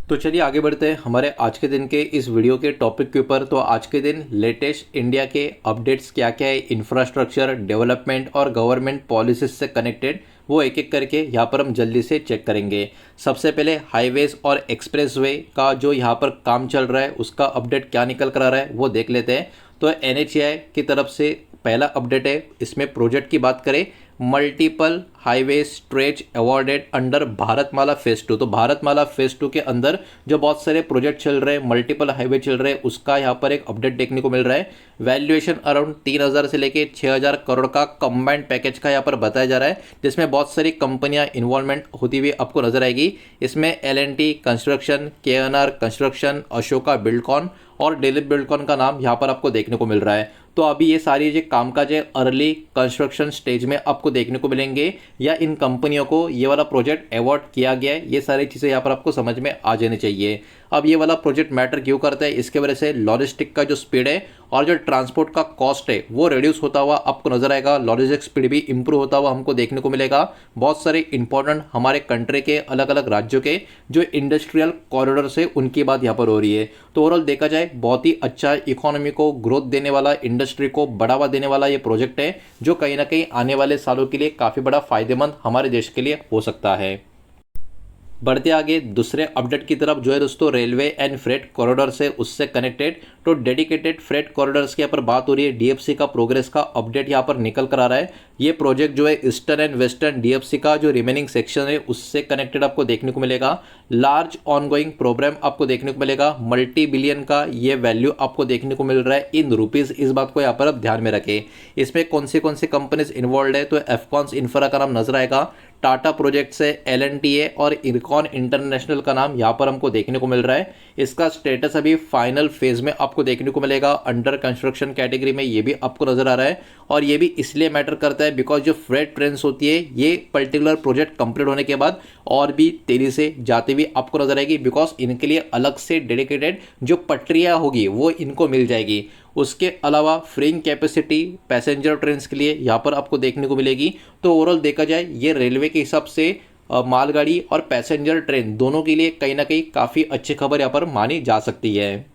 तो चलिए आगे बढ़ते हैं हमारे आज के दिन के इस वीडियो के टॉपिक के ऊपर। तो आज के दिन लेटेस्ट इंडिया के अपडेट्स क्या क्या है, इंफ्रास्ट्रक्चर डेवलपमेंट और गवर्नमेंट पॉलिसीज से कनेक्टेड, वो एक एक करके यहाँ पर हम जल्दी से चेक करेंगे। सबसे पहले हाईवेज और एक्सप्रेसवे का जो यहाँ पर काम चल रहा है उसका अपडेट क्या निकल कर आ रहा है वो देख लेते हैं। तो NHAI की तरफ से पहला अपडेट है। इसमें प्रोजेक्ट की बात करें, multiple highway stretch awarded under Bharatmala phase 2। तो भारतमाला फेज 2 के अंदर जो बहुत सारे प्रोजेक्ट चल रहे हैं, मल्टीपल हाईवे चल रहे हैं, उसका यहाँ पर एक अपडेट देखने को मिल रहा है। वैल्यूएशन अराउंड 3,000 से लेके 6,000 करोड़ का कंबाइंड पैकेज का यहाँ पर बताया जा रहा है, जिसमें बहुत सारी कंपनियां इन्वॉल्वमेंट होती हुई आपको नजर आएगी। इसमें L&T construction, KNR construction, Ashoka Buildcon और दिलीप बिल्डकॉन का नाम यहाँ पर आपको देखने को मिल रहा है। तो अभी ये सारी जो कामकाज है अर्ली कंस्ट्रक्शन स्टेज में आपको देखने को मिलेंगे, या इन कंपनियों को ये वाला प्रोजेक्ट अवॉर्ड किया गया है, ये सारी चीज़ें यहाँ पर आपको समझ में आ जानी चाहिए। अब ये वाला प्रोजेक्ट मैटर क्यों करता है, इसके वजह से लॉजिस्टिक का जो स्पीड है और जो ट्रांसपोर्ट का कॉस्ट है वो रिड्यूस होता हुआ आपको नजर आएगा। लॉजिस्टिक स्पीड भी इंप्रूव होता हुआ हमको देखने को मिलेगा। बहुत सारे इंपॉर्टेंट हमारे कंट्री के अलग अलग राज्यों के जो इंडस्ट्रियल कॉरिडोर है उनकी बात यहाँ पर हो रही है। तो ओवरऑल देखा जाए बहुत ही अच्छा इकोनॉमी को ग्रोथ देने वाला, इंडस्ट्री को बढ़ावा देने वाला ये प्रोजेक्ट है, जो कहीं ना कहीं आने वाले सालों के लिए काफ़ी बड़ा फायदेमंद हमारे देश के लिए हो सकता है। बढ़ते आगे दूसरे अपडेट की तरफ, जो है दोस्तों रेलवे एंड फ्रेट कॉरिडोर से उससे कनेक्टेड। तो डेडिकेटेड फ्रेट कॉरिडोर्स की यहाँ पर बात हो रही है। DFC का प्रोग्रेस का अपडेट यहाँ पर निकल कर आ रहा है। ये प्रोजेक्ट जो है ईस्टर्न एंड वेस्टर्न DFC का जो रिमेनिंग सेक्शन है उससे कनेक्टेड आपको देखने को मिलेगा। लार्ज ऑनगोइंग प्रोग्राम आपको देखने को मिलेगा। मल्टी बिलियन का ये वैल्यू आपको देखने को मिल रहा है इन रुपीज़। इस बात को यहाँ पर आप ध्यान में रखें। इसमें कौन सी कंपनीज इन्वॉल्व है, तो एफकॉन्स इंफ्रा का नाम नजर आएगा, टाटा प्रोजेक्ट से L&T और इरकॉन इंटरनेशनल का नाम यहाँ पर हमको देखने को मिल रहा है। इसका स्टेटस अभी फाइनल फेज में आपको देखने को मिलेगा। अंडर कंस्ट्रक्शन कैटेगरी में ये भी आपको नजर आ रहा है, और ये भी इसलिए मैटर करता है बिकॉज जो फ्रेट ट्रेन्स होती है ये पर्टिकुलर प्रोजेक्ट कंप्लीट होने के बाद और भी तेजी से जाती हुई आपको नजर आएगी, बिकॉज इनके लिए अलग से डेडिकेटेड जो पटरियाँ होगी वो इनको मिल जाएगी। उसके अलावा फ्रीइंग कैपेसिटी पैसेंजर ट्रेन के लिए यहाँ पर आपको देखने को मिलेगी। तो ओवरऑल देखा जाए ये रेलवे के हिसाब से मालगाड़ी और पैसेंजर ट्रेन दोनों के लिए कहीं ना कहीं काफ़ी अच्छी खबर यहाँ पर मानी जा सकती है।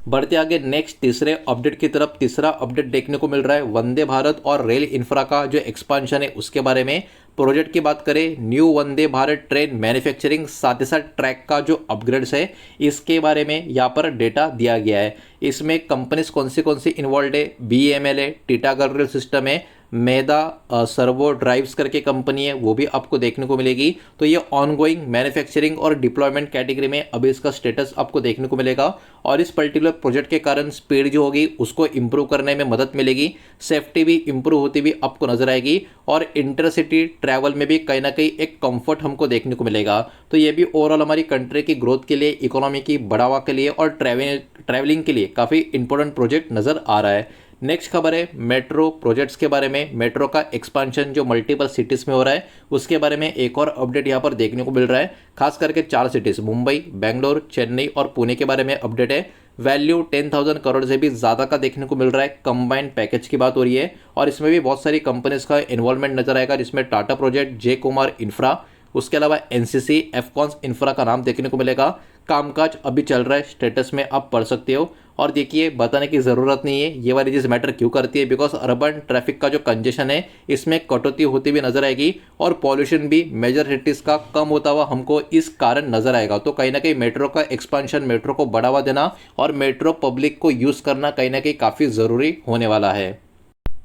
बढ़ते आगे नेक्स्ट तीसरे अपडेट की तरफ। तीसरा अपडेट देखने को मिल रहा है वंदे भारत और रेल इंफ्रा का जो एक्सपांशन है उसके बारे में। प्रोजेक्ट की बात करें, new Vande Bharat train manufacturing, साथ ही साथ ट्रैक का जो अपग्रेड्स है इसके बारे में यहाँ पर डेटा दिया गया है। इसमें कंपनीज कौन सी इन्वॉल्व है, BEML है, टीटागढ़ रेल सिस्टम है, मेदा सर्वो ड्राइव्स करके कंपनी है, वो भी आपको देखने को मिलेगी। तो ये ऑनगोइंग मैन्युफैक्चरिंग और डिप्लॉयमेंट कैटेगरी में अभी इसका स्टेटस आपको देखने को मिलेगा, और इस पर्टिकुलर प्रोजेक्ट के कारण स्पीड जो होगी उसको इंप्रूव करने में मदद मिलेगी, सेफ्टी भी इंप्रूव होती हुई आपको नजर आएगी, और इंटरसिटी ट्रैवल में भी कहीं ना कहीं एक कंफर्ट हमको देखने को मिलेगा। तो ये भी ओवरऑल हमारी कंट्री की ग्रोथ के लिए, इकोनॉमी की बढ़ावा के लिए और ट्रैवलिंग के लिए काफ़ी इंपॉर्टेंट प्रोजेक्ट नज़र आ रहा है। नेक्स्ट खबर है मेट्रो प्रोजेक्ट्स के बारे में। मेट्रो का एक्सपांशन जो मल्टीपल सिटीज़ में हो रहा है उसके बारे में एक और अपडेट यहाँ पर देखने को मिल रहा है। खास करके 4 सिटीज़ मुंबई, बेंगलोर, चेन्नई और पुणे के बारे में अपडेट है। वैल्यू 10,000 करोड़ से भी ज़्यादा का देखने को मिल रहा है। कंबाइंड पैकेज की बात हो रही है, और इसमें भी बहुत सारी कंपनीज का इन्वॉल्वमेंट नजर आएगा, जिसमें टाटा प्रोजेक्ट, जे कुमार इंफ्रा, उसके अलावा NCC, एफकॉन्स इंफ्रा का नाम देखने को मिलेगा। कामकाज अभी चल रहा है, स्टेटस में आप पढ़ सकते हो। और देखिए बताने की ज़रूरत नहीं है ये वाली चीज़ मैटर क्यों करती है, बिकॉज अर्बन ट्रैफिक का जो कंजेशन है इसमें कटौती होती हुई नजर आएगी, और पॉल्यूशन भी मेजर सिटीज़ का कम होता हुआ हमको इस कारण नजर आएगा। तो कहीं ना कहीं मेट्रो का एक्सपांशन, मेट्रो को बढ़ावा देना और मेट्रो पब्लिक को यूज़ करना कहीं ना कहीं काफ़ी ज़रूरी होने वाला है।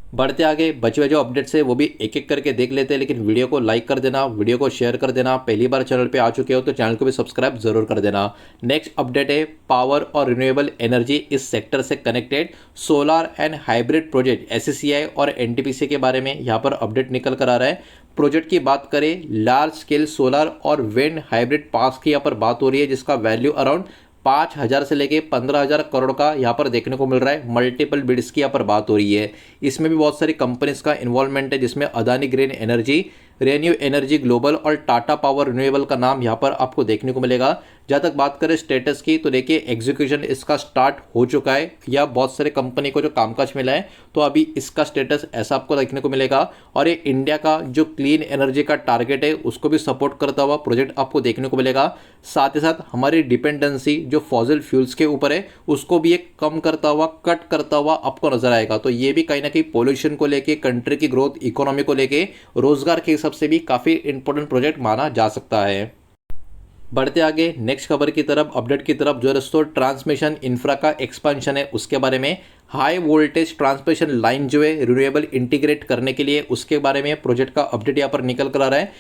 बढ़ते आगे बचे हुए जो अपडेट्स है वो भी एक एक करके देख लेते हैं, लेकिन वीडियो को लाइक कर देना, वीडियो को शेयर कर देना। पहली बार चैनल पे आ चुके हो तो चैनल को भी सब्सक्राइब जरूर कर देना। नेक्स्ट अपडेट है पावर और रिन्यूएबल एनर्जी इस सेक्टर से connected solar and hybrid project SCCI और NTPC के बारे में यहाँ पर अपडेट निकल कर आ रहा है। प्रोजेक्ट की बात करें, लार्ज स्केल सोलर और विंड हाइब्रिड पार्क्स की यहाँ पर बात हो रही है, जिसका वैल्यू अराउंड 5,000 से लेके 15,000 करोड़ का यहाँ पर देखने को मिल रहा है। मल्टीपल बिड्स की यहाँ पर बात हो रही है। इसमें भी बहुत सारी कंपनीज का इन्वॉल्वमेंट है, जिसमें Adani green energy, renew energy global और टाटा पावर रिन्यूएबल का नाम यहाँ पर आपको देखने को मिलेगा। जहाँ तक बात करें स्टेटस की तो देखिए एग्जीक्यूशन इसका स्टार्ट हो चुका है या बहुत सारे कंपनी को जो कामकाज मिला है तो अभी इसका स्टेटस ऐसा आपको देखने को मिलेगा। और ये इंडिया का जो क्लीन एनर्जी का टारगेट है उसको भी सपोर्ट करता हुआ प्रोजेक्ट आपको देखने को मिलेगा। साथ ही साथ हमारी डिपेंडेंसी जो फॉसिल फ्यूल्स के ऊपर है उसको भी एक कम करता हुआ, कट करता हुआ आपको नजर आएगा। तो ये भी कहीं ना कहीं पोल्यूशन को लेके, कंट्री की ग्रोथ, इकोनॉमी को लेके, रोजगार के हिसाब से भी काफी इंपॉर्टेंट प्रोजेक्ट माना जा सकता है। बढ़ते आगे नेक्स्ट खबर की तरफ, अपडेट की तरफ, जो दोस्तों ट्रांसमिशन इंफ्रा का एक्सपेंशन है उसके बारे में। हाई वोल्टेज ट्रांसमिशन लाइन जो है रिन्यूएबल इंटीग्रेट करने के लिए उसके बारे में प्रोजेक्ट का अपडेट यहाँ पर निकल कर आ रहा है,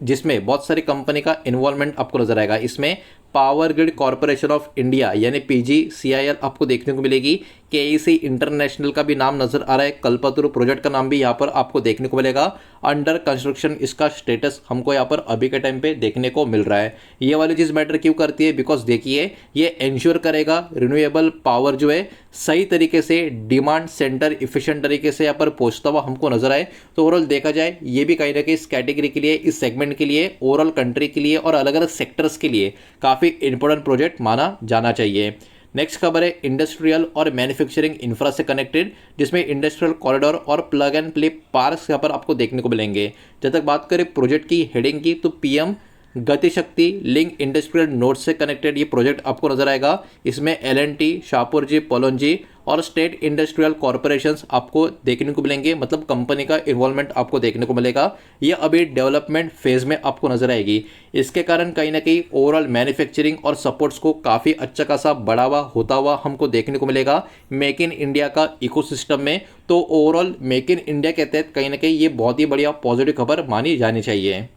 जिसमें बहुत सारी कंपनी का इन्वॉल्वमेंट आपको नजर आएगा। इसमें power grid corporation of India यानी PGCIL आपको देखने को मिलेगी। KEC इंटरनेशनल का भी नाम नजर आ रहा है। कल्पतरु प्रोजेक्ट का नाम भी यहाँ पर आपको देखने को मिलेगा। अंडर कंस्ट्रक्शन इसका स्टेटस हमको यहाँ पर अभी के टाइम पे देखने को मिल रहा है। ये वाली चीज मैटर क्यों करती है, बिकॉज देखिए ये इंश्योर करेगा रिन्यूएबल पावर जो है सही तरीके से डिमांड सेंटर इफिशिएंट तरीके से यहाँ पर पहुंचता हुआ हमको नजर आए। तो ओवरऑल देखा जाए ये भी कहीं ना कहीं इस कैटेगरी के लिए, इस सेगमेंट के लिए, ओवरऑल कंट्री के लिए और अलग अलग सेक्टर्स के लिए काफी इंपॉर्टेंट प्रोजेक्ट माना जाना चाहिए। नेक्स्ट खबर है इंडस्ट्रियल और मैन्युफैक्चरिंग इंफ्रा से कनेक्टेड, जिसमें इंडस्ट्रियल कॉरिडोर और प्लग एंड प्ले पार्क्स यहाँ पर आपको देखने को मिलेंगे। जब तक बात करें प्रोजेक्ट की हेडिंग की तो PM Gati Shakti link industrial node से कनेक्टेड ये प्रोजेक्ट आपको नजर आएगा। इसमें L&T, शाहपुर पोलोंजी और स्टेट इंडस्ट्रियल कॉर्पोरेशंस आपको देखने को मिलेंगे, मतलब कंपनी का इन्वॉल्वमेंट आपको देखने को मिलेगा। ये अभी डेवलपमेंट फेज में आपको नजर आएगी। इसके कारण कहीं ना कहीं ओवरऑल मैन्युफैक्चरिंग और सपोर्ट्स को काफ़ी अच्छा खासा बढ़ावा होता हुआ हमको देखने को मिलेगा मेक इन इंडिया का इकोसिस्टम में। तो ओवरऑल मेक इन इंडिया के तहत कहीं ना कहीं ये बहुत ही बढ़िया पॉजिटिव खबर मानी जानी चाहिए।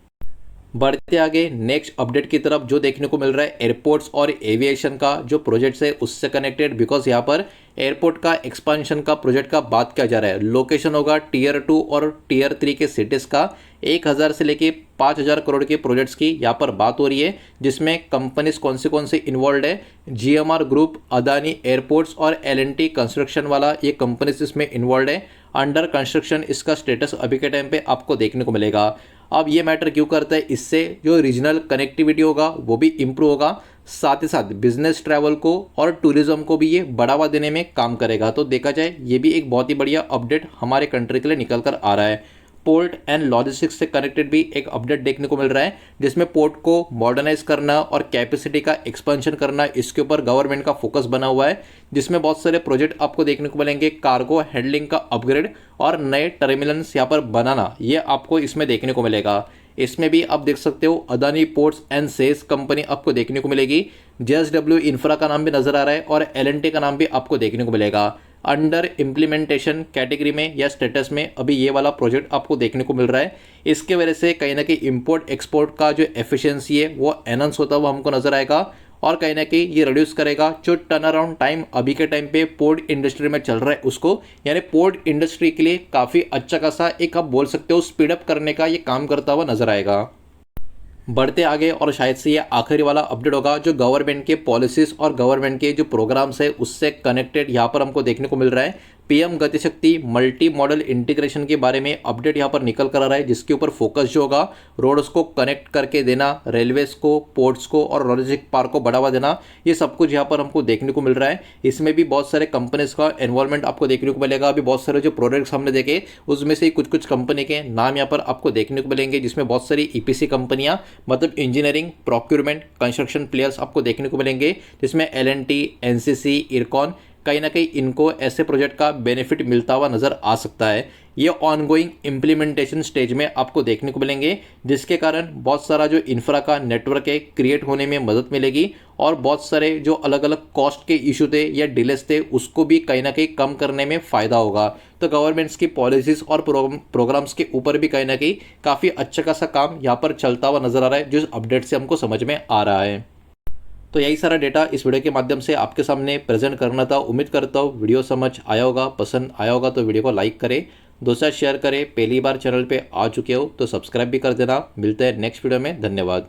बढ़ते आगे नेक्स्ट अपडेट की तरफ, जो देखने को मिल रहा है एयरपोर्ट्स और एविएशन का जो प्रोजेक्ट्स है उससे कनेक्टेड, बिकॉज यहाँ पर एयरपोर्ट का एक्सपांशन का प्रोजेक्ट का बात किया जा रहा है। लोकेशन होगा Tier 2 और Tier 3 के सिटीज का। 1000 से लेके 5000 करोड़ के प्रोजेक्ट्स की यहाँ पर बात हो रही है, जिसमें कंपनीज कौन से इन्वॉल्व है। GMR ग्रुप, अदानी एयरपोर्ट्स और L&T कंस्ट्रक्शन वाला ये कंपनीज इसमें इन्वॉल्व है। अंडर कंस्ट्रक्शन इसका स्टेटस अभी के टाइम पे आपको देखने को मिलेगा। अब ये मैटर क्यों करता है, इससे जो रीजनल कनेक्टिविटी होगा वो भी इम्प्रूव होगा, साथ ही साथ बिजनेस ट्रैवल को और टूरिज्म को भी ये बढ़ावा देने में काम करेगा। तो देखा जाए ये भी एक बहुत ही बढ़िया अपडेट हमारे कंट्री के लिए निकल कर आ रहा है। पोर्ट एंड लॉजिस्टिक्स से कनेक्टेड भी एक अपडेट देखने को मिल रहा है, जिसमें पोर्ट को मॉडर्नाइज करना और कैपेसिटी का एक्सपेंशन करना, इसके ऊपर गवर्नमेंट का फोकस बना हुआ है, जिसमें बहुत सारे प्रोजेक्ट आपको देखने को मिलेंगे। कार्गो हैंडलिंग का अपग्रेड और नए टर्मिनल्स यहाँ पर बनाना, ये आपको इसमें देखने को मिलेगा। इसमें भी आप देख सकते हो Adani ports and sales company आपको देखने को मिलेगी। JSW इंफ्रा का नाम भी नजर आ रहा है और L&T का नाम भी आपको देखने को मिलेगा। अंडर इम्प्लीमेंटेशन कैटेगरी में या स्टेटस में अभी ये वाला प्रोजेक्ट आपको देखने को मिल रहा है। इसके वजह से कहीं ना कहीं इंपोर्ट एक्सपोर्ट का जो एफिशिएंसी है वो एनहांस होता हुआ हमको नजर आएगा और कहीं ना कहीं ये रिड्यूस करेगा जो टर्न अराउंड टाइम अभी के टाइम पे पोर्ट इंडस्ट्री में चल रहा है उसको, यानी पोर्ट इंडस्ट्री के लिए काफ़ी अच्छा खासा एक आप बोल सकते हो स्पीडअप करने का ये काम करता हुआ नजर आएगा। बढ़ते आगे और शायद से ये आखिरी वाला अपडेट होगा जो गवर्नमेंट के पॉलिसीज और गवर्नमेंट के जो प्रोग्राम्स है उससे कनेक्टेड यहाँ पर हमको देखने को मिल रहा है। PM Gati Shakti multi modal integration के बारे में अपडेट यहाँ पर निकल कर आ रहा है, जिसके ऊपर फोकस जो होगा रोड्स को कनेक्ट करके देना, रेलवेज को, पोर्ट्स को और लॉजिस्टिक पार्क को बढ़ावा देना, ये सब कुछ यहाँ पर हमको देखने को मिल रहा है। इसमें भी बहुत सारे कंपनीज का इन्वॉल्वमेंट आपको देखने को मिलेगा। अभी बहुत सारे जो प्रोडक्ट्स हमने देखे उसमें से कुछ कंपनी के नाम यहाँ पर आपको देखने को मिलेंगे, जिसमें बहुत सारी EPC कंपनियाँ, मतलब इंजीनियरिंग, प्रोक्यूरमेंट, कंस्ट्रक्शन प्लेयर्स आपको देखने को मिलेंगे, जिसमें L&T, NCC, इरकॉन, कहीं ना कहीं इनको ऐसे प्रोजेक्ट का बेनिफिट मिलता हुआ नजर आ सकता है। ये ऑनगोइंग इम्प्लीमेंटेशन स्टेज में आपको देखने को मिलेंगे, जिसके कारण बहुत सारा जो इंफ्रा का नेटवर्क है क्रिएट होने में मदद मिलेगी और बहुत सारे जो अलग अलग कॉस्ट के इशू थे या डिलेस थे उसको भी कहीं ना कहीं कम करने में फ़ायदा होगा। तो गवर्नमेंट्स की पॉलिसीज़ और प्रोग्राम्स के ऊपर भी कहीं ना कहीं काफ़ी अच्छा खासा काम यहाँ पर चलता हुआ नजर आ रहा है, जो अपडेट से हमको समझ में आ रहा है। तो यही सारा डेटा इस वीडियो के माध्यम से आपके सामने प्रेजेंट करना था। उम्मीद करता हूँ वीडियो समझ आया होगा, पसंद आया होगा तो वीडियो को लाइक करें, दोस्तों शेयर करें। पहली बार चैनल पे आ चुके हो तो सब्सक्राइब भी कर देना। मिलते हैं नेक्स्ट वीडियो में, धन्यवाद।